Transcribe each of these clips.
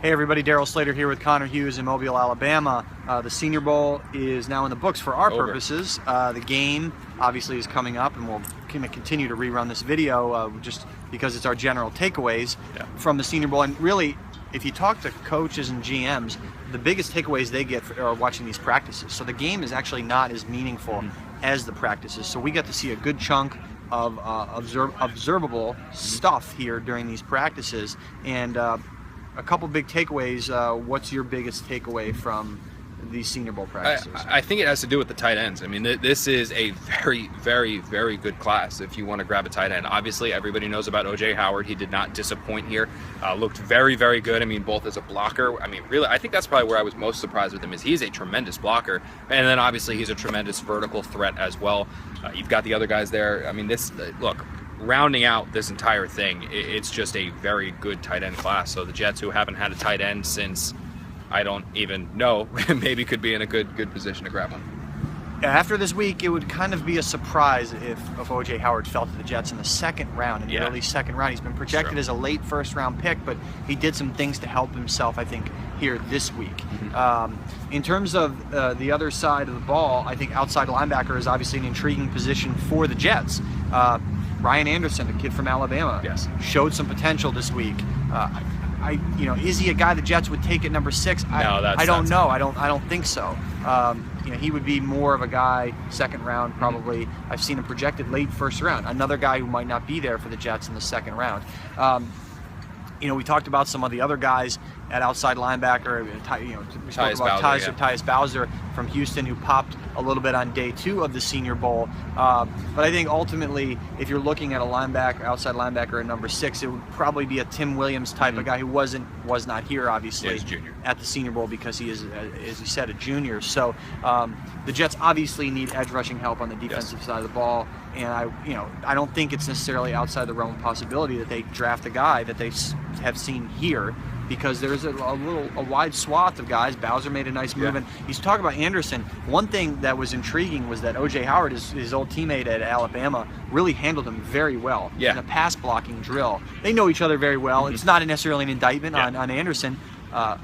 Hey everybody, Darryl Slater here with Connor Hughes in Mobile, Alabama. The Senior Bowl is now in the books for our purposes. The game obviously is coming up, and we'll continue to rerun this video just because it's our general takeaways from the Senior Bowl. And really, if you talk to coaches and GMs, the biggest takeaways they get are watching these practices. So the game is actually not as meaningful as the practices. So we get to see a good chunk of observable stuff here during these practices. And a couple big takeaways. What's your biggest takeaway from these Senior Bowl practices? I think it has to do with the tight ends. I mean, this is a very, very, very good class if you want to grab a tight end. Obviously, everybody knows about O.J. Howard. He did not disappoint here. Looked very, very good. I mean, both as a blocker. I mean, really, I think that's probably where I was most surprised with him is he's a tremendous blocker. And then, obviously, he's a tremendous vertical threat as well. You've got the other guys there. I mean, look, rounding out this entire thing, it's just a very good tight end class. So the Jets, who haven't had a tight end since I don't even know, maybe could be in a good position to grab one. After this week, it would kind of be a surprise if O.J. Howard fell to the Jets in the second round, in the early second round. He's been projected as a late first-round pick, but he did some things to help himself, I think, here this week. In terms of the other side of the ball, I think outside linebacker is obviously an intriguing position for the Jets. Ryan Anderson, a kid from Alabama, showed some potential this week. Is he a guy the Jets would take at number 6? I don't know. I don't think so. He would be more of a guy second round probably. I've seen him projected late first round. Another guy who might not be there for the Jets in the second round. We talked about some of the other guys at outside linebacker. We spoke about Tyus Bowser from Houston, who popped a little bit on day 2 of the Senior Bowl. But I think ultimately, if you're looking at a outside linebacker at number 6, it would probably be a Tim Williams type of guy who was not here, obviously, at the Senior Bowl because he is, as you said, a junior. So the Jets obviously need edge rushing help on the defensive side of the ball. And I don't think it's necessarily outside the realm of possibility that they draft a guy that they have seen here, because there's a wide swath of guys. Bowser made a nice move, and he's talking about Anderson. One thing that was intriguing was that O.J. Howard, his old teammate at Alabama, really handled him very well in a pass blocking drill. They know each other very well. It's not necessarily an indictment on Anderson. A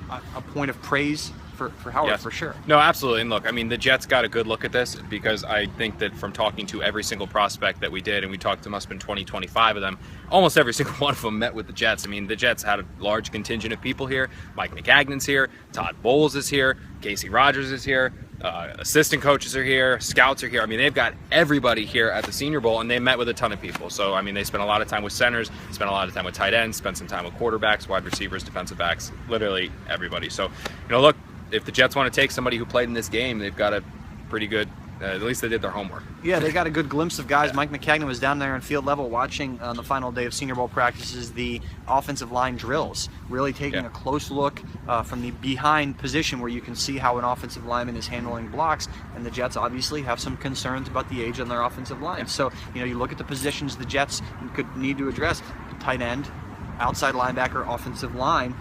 point of praise for Howard, for sure. No, absolutely. And look, I mean, the Jets got a good look at this because I think that from talking to every single prospect that we did, and we talked to must have been 20, 25 of them, almost every single one of them met with the Jets. I mean, the Jets had a large contingent of people here. Mike McCagnon's here, Todd Bowles is here, Casey Rogers is here, assistant coaches are here, scouts are here. I mean, they've got everybody here at the Senior Bowl, and they met with a ton of people. So, I mean, they spent a lot of time with centers, spent a lot of time with tight ends, spent some time with quarterbacks, wide receivers, defensive backs, literally everybody. So, look, if the Jets want to take somebody who played in this game, they've got a pretty good, at least they did their homework. Yeah, they got a good glimpse of guys. Mike McCagnon was down there on field level watching on the final day of Senior Bowl practices the offensive line drills, really taking a close look from the behind position where you can see how an offensive lineman is handling blocks. And the Jets obviously have some concerns about the age on their offensive line. So, you look at the positions the Jets could need to address: tight end, outside linebacker, offensive line,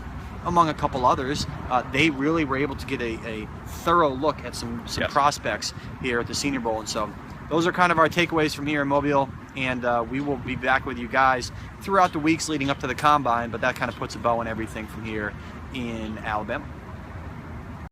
among a couple others. They really were able to get a thorough look at some prospects here at the Senior Bowl. And so those are kind of our takeaways from here in Mobile. And we will be back with you guys throughout the weeks leading up to the Combine, but that kind of puts a bow on everything from here in Alabama.